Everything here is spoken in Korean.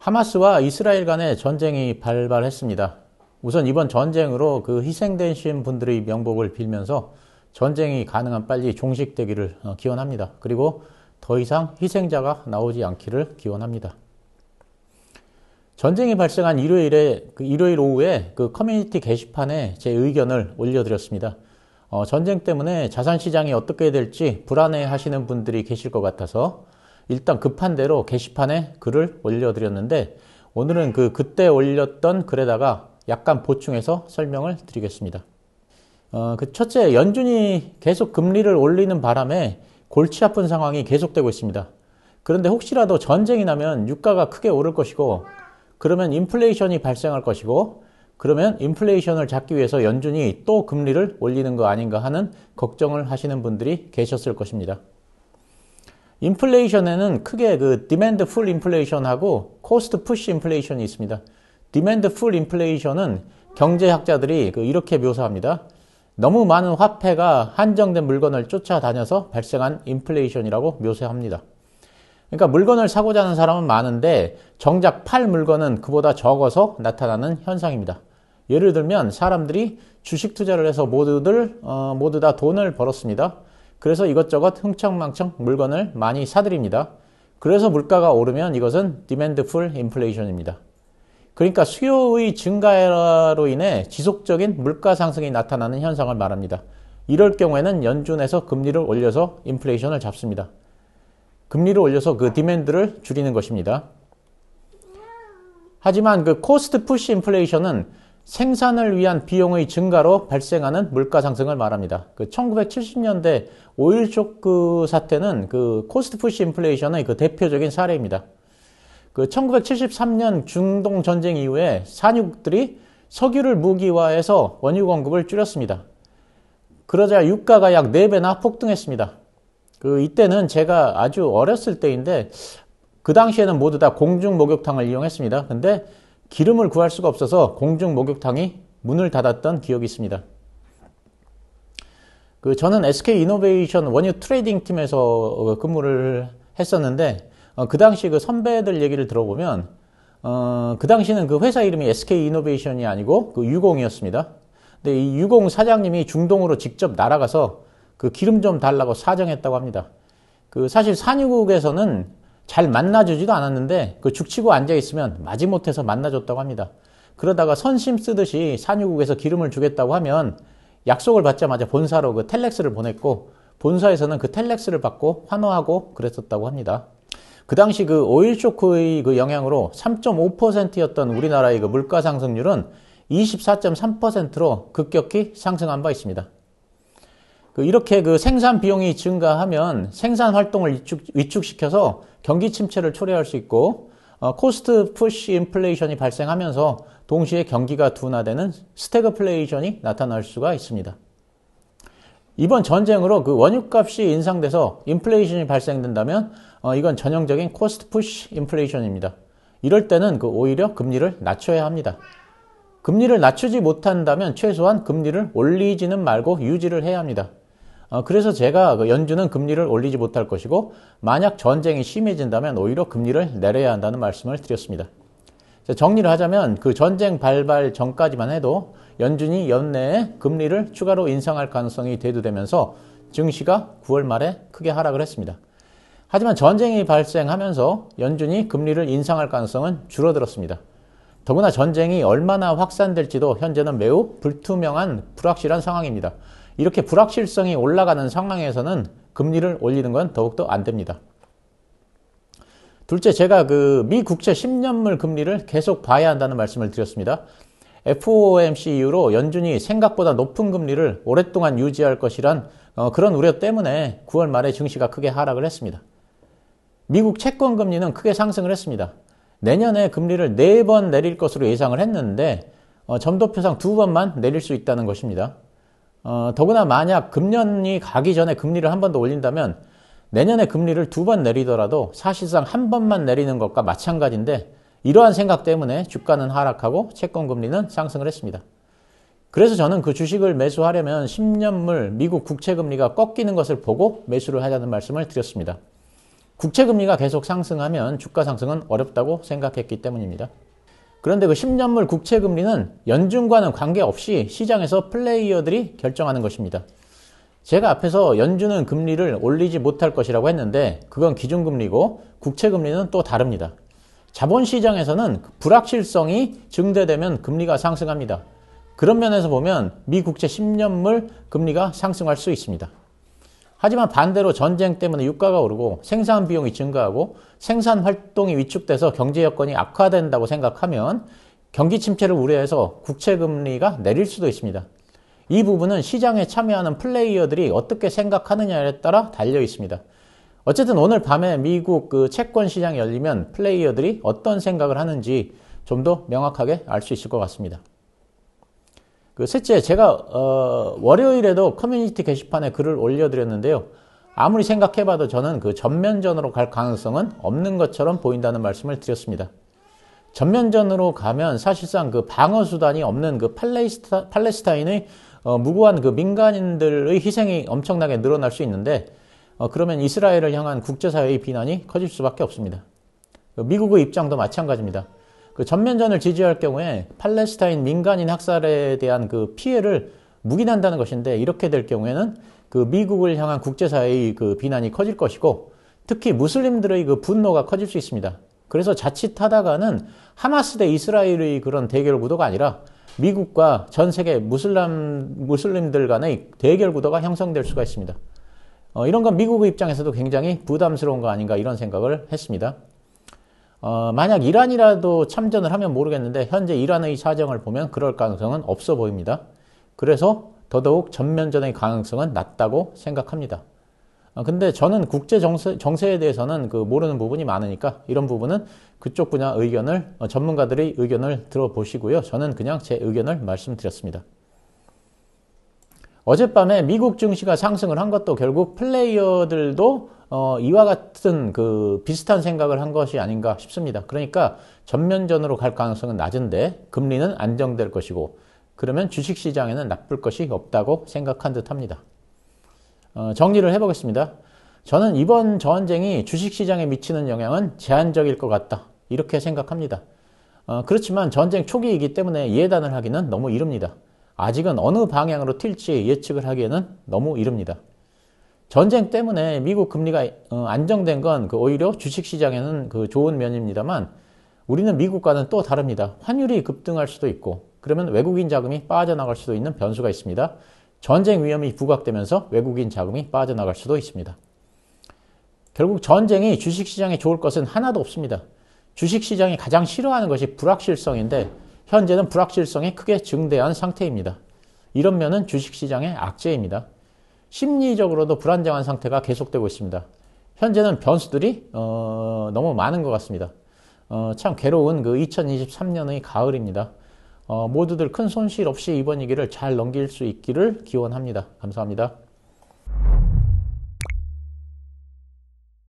하마스와 이스라엘 간의 전쟁이 발발했습니다. 우선 이번 전쟁으로 그 희생되신 분들의 명복을 빌면서 전쟁이 가능한 빨리 종식되기를 기원합니다. 그리고 더 이상 희생자가 나오지 않기를 기원합니다. 전쟁이 발생한 일요일 오후에 그 커뮤니티 게시판에 제 의견을 올려드렸습니다. 전쟁 때문에 자산시장이 어떻게 될지 불안해 하시는 분들이 계실 것 같아서 일단 급한 대로 게시판에 글을 올려드렸는데 오늘은 그때 올렸던 글에다가 약간 보충해서 설명을 드리겠습니다. 첫째, 연준이 계속 금리를 올리는 바람에 골치 아픈 상황이 계속되고 있습니다. 그런데 혹시라도 전쟁이 나면 유가가 크게 오를 것이고 그러면 인플레이션이 발생할 것이고 그러면 인플레이션을 잡기 위해서 연준이 또 금리를 올리는 거 아닌가 하는 걱정을 하시는 분들이 계셨을 것입니다. 인플레이션에는 크게 그 디맨드 풀 인플레이션하고 코스트 푸시 인플레이션이 있습니다. 디맨드 풀 인플레이션은 경제학자들이 이렇게 묘사합니다. 너무 많은 화폐가 한정된 물건을 쫓아다녀서 발생한 인플레이션이라고 묘사합니다. 그러니까 물건을 사고자 하는 사람은 많은데 정작 팔 물건은 그보다 적어서 나타나는 현상입니다. 예를 들면 사람들이 주식 투자를 해서 모두 다 돈을 벌었습니다. 그래서 이것저것 흥청망청 물건을 많이 사들입니다. 그래서 물가가 오르면 이것은 디맨드 풀 인플레이션입니다. 그러니까 수요의 증가로 인해 지속적인 물가 상승이 나타나는 현상을 말합니다. 이럴 경우에는 연준에서 금리를 올려서 인플레이션을 잡습니다. 금리를 올려서 그 디맨드를 줄이는 것입니다. 하지만 그 코스트 푸시 인플레이션은 생산을 위한 비용의 증가로 발생하는 물가 상승을 말합니다. 1970년대 오일 쇼크 사태는 그 코스트 푸시 인플레이션의 그 대표적인 사례입니다. 1973년 중동 전쟁 이후에 산유국들이 석유를 무기화해서 원유 공급을 줄였습니다. 그러자 유가가 약 4배나 폭등했습니다. 이때는 제가 아주 어렸을 때인데 그 당시에는 모두 다 공중 목욕탕을 이용했습니다. 근데 기름을 구할 수가 없어서 공중 목욕탕이 문을 닫았던 기억이 있습니다. 저는 SK 이노베이션 원유 트레이딩 팀에서 근무를 했었는데 그 당시 선배들 얘기를 들어보면 그 당시는 그 회사 이름이 SK 이노베이션이 아니고 유공이었습니다. 근데 이 유공 사장님이 중동으로 직접 날아가서 기름 좀 달라고 사정했다고 합니다. 사실 산유국에서는 잘 만나주지도 않았는데 죽치고 앉아있으면 마지못해서 만나줬다고 합니다. 그러다가 선심 쓰듯이 산유국에서 기름을 주겠다고 하면 약속을 받자마자 본사로 텔렉스를 보냈고 본사에서는 그 텔렉스를 받고 환호하고 그랬었다고 합니다. 그 당시 오일 쇼크의 영향으로 3.5%였던 우리나라의 물가 상승률은 24.3%로 급격히 상승한 바 있습니다. 이렇게 생산 비용이 증가하면 생산 활동을 위축시켜서 경기 침체를 초래할 수 있고 코스트 푸시 인플레이션이 발생하면서 동시에 경기가 둔화되는 스태그플레이션이 나타날 수가 있습니다. 이번 전쟁으로 원유값이 인상돼서 인플레이션이 발생된다면 이건 전형적인 코스트 푸시 인플레이션입니다. 이럴 때는 오히려 금리를 낮춰야 합니다. 금리를 낮추지 못한다면 최소한 금리를 올리지는 말고 유지를 해야 합니다. 그래서 제가 연준은 금리를 올리지 못할 것이고 만약 전쟁이 심해진다면 오히려 금리를 내려야 한다는 말씀을 드렸습니다. 정리를 하자면 전쟁 발발 전까지만 해도 연준이 연내에 금리를 추가로 인상할 가능성이 대두되면서 증시가 9월 말에 크게 하락을 했습니다. 하지만 전쟁이 발생하면서 연준이 금리를 인상할 가능성은 줄어들었습니다. 더구나 전쟁이 얼마나 확산될지도 현재는 매우 불확실한 상황입니다. 이렇게 불확실성이 올라가는 상황에서는 금리를 올리는 건 더욱더 안 됩니다. 둘째, 제가 미 국채 10년물 금리를 계속 봐야 한다는 말씀을 드렸습니다. FOMC 이후로 연준이 생각보다 높은 금리를 오랫동안 유지할 것이란 그런 우려 때문에 9월 말에 증시가 크게 하락을 했습니다. 미국 채권 금리는 크게 상승을 했습니다. 내년에 금리를 4번 내릴 것으로 예상을 했는데 점도표상 2번만 내릴 수 있다는 것입니다. 더구나 만약 금년이 가기 전에 금리를 한 번 더 올린다면 내년에 금리를 2번 내리더라도 사실상 한 번만 내리는 것과 마찬가지인데 이러한 생각 때문에 주가는 하락하고 채권 금리는 상승을 했습니다. 그래서 저는 주식을 매수하려면 10년물 미국 국채 금리가 꺾이는 것을 보고 매수를 하자는 말씀을 드렸습니다. 국채금리가 계속 상승하면 주가 상승은 어렵다고 생각했기 때문입니다. 그런데 그 10년물 국채금리는 연준과는 관계없이 시장에서 플레이어들이 결정하는 것입니다. 제가 앞에서 연준은 금리를 올리지 못할 것이라고 했는데 그건 기준금리고 국채금리는 또 다릅니다. 자본시장에서는 불확실성이 증대되면 금리가 상승합니다. 그런 면에서 보면 미국채 10년물 금리가 상승할 수 있습니다. 하지만 반대로 전쟁 때문에 유가가 오르고 생산 비용이 증가하고 생산 활동이 위축돼서 경제 여건이 악화된다고 생각하면 경기 침체를 우려해서 국채 금리가 내릴 수도 있습니다. 이 부분은 시장에 참여하는 플레이어들이 어떻게 생각하느냐에 따라 달려 있습니다. 어쨌든 오늘 밤에 미국 그 채권 시장이 열리면 플레이어들이 어떤 생각을 하는지 좀 더 명확하게 알 수 있을 것 같습니다. 셋째, 제가 월요일에도 커뮤니티 게시판에 글을 올려드렸는데요. 아무리 생각해봐도 저는 그 전면전으로 갈 가능성은 없는 것처럼 보인다는 말씀을 드렸습니다. 전면전으로 가면 사실상 그 방어 수단이 없는 그 팔레스타인의 무고한 그 민간인들의 희생이 엄청나게 늘어날 수 있는데 그러면 이스라엘을 향한 국제사회의 비난이 커질 수밖에 없습니다. 미국의 입장도 마찬가지입니다. 그 전면전을 지지할 경우에 팔레스타인 민간인 학살에 대한 그 피해를 묵인한다는 것인데 이렇게 될 경우에는 그 미국을 향한 국제사회의 그 비난이 커질 것이고 특히 무슬림들의 그 분노가 커질 수 있습니다. 그래서 자칫하다가는 하마스 대 이스라엘의 그런 대결 구도가 아니라 미국과 전 세계 무슬림들 간의 대결 구도가 형성될 수가 있습니다. 이런 건 미국의 입장에서도 굉장히 부담스러운 거 아닌가 이런 생각을 했습니다. 만약 이란이라도 참전을 하면 모르겠는데 현재 이란의 사정을 보면 그럴 가능성은 없어 보입니다. 그래서 더더욱 전면전의 가능성은 낮다고 생각합니다. 근데 저는 국제 정세에 대해서는 그 모르는 부분이 많으니까 이런 부분은 그쪽 분야 의견을 전문가들의 의견을 들어보시고요. 저는 그냥 제 의견을 말씀드렸습니다. 어젯밤에 미국 증시가 상승을 한 것도 결국 플레이어들도 이와 같은 그 비슷한 생각을 한 것이 아닌가 싶습니다. 그러니까 전면전으로 갈 가능성은 낮은데 금리는 안정될 것이고 그러면 주식시장에는 나쁠 것이 없다고 생각한 듯 합니다. 정리를 해보겠습니다. 저는 이번 전쟁이 주식시장에 미치는 영향은 제한적일 것 같다. 이렇게 생각합니다. 그렇지만 전쟁 초기이기 때문에 예단을 하기는 너무 이릅니다. 아직은 어느 방향으로 튈지 예측을 하기에는 너무 이릅니다. 전쟁 때문에 미국 금리가 안정된 건 오히려 주식시장에는 좋은 면입니다만 우리는 미국과는 또 다릅니다. 환율이 급등할 수도 있고 그러면 외국인 자금이 빠져나갈 수도 있는 변수가 있습니다. 전쟁 위험이 부각되면서 외국인 자금이 빠져나갈 수도 있습니다. 결국 전쟁이 주식시장에 좋을 것은 하나도 없습니다. 주식시장이 가장 싫어하는 것이 불확실성인데 현재는 불확실성이 크게 증대한 상태입니다. 이런 면은 주식시장의 악재입니다. 심리적으로도 불안정한 상태가 계속되고 있습니다. 현재는 변수들이 너무 많은 것 같습니다. 참 괴로운 2023년의 가을입니다. 모두들 큰 손실 없이 이번 위기를 잘 넘길 수 있기를 기원합니다. 감사합니다.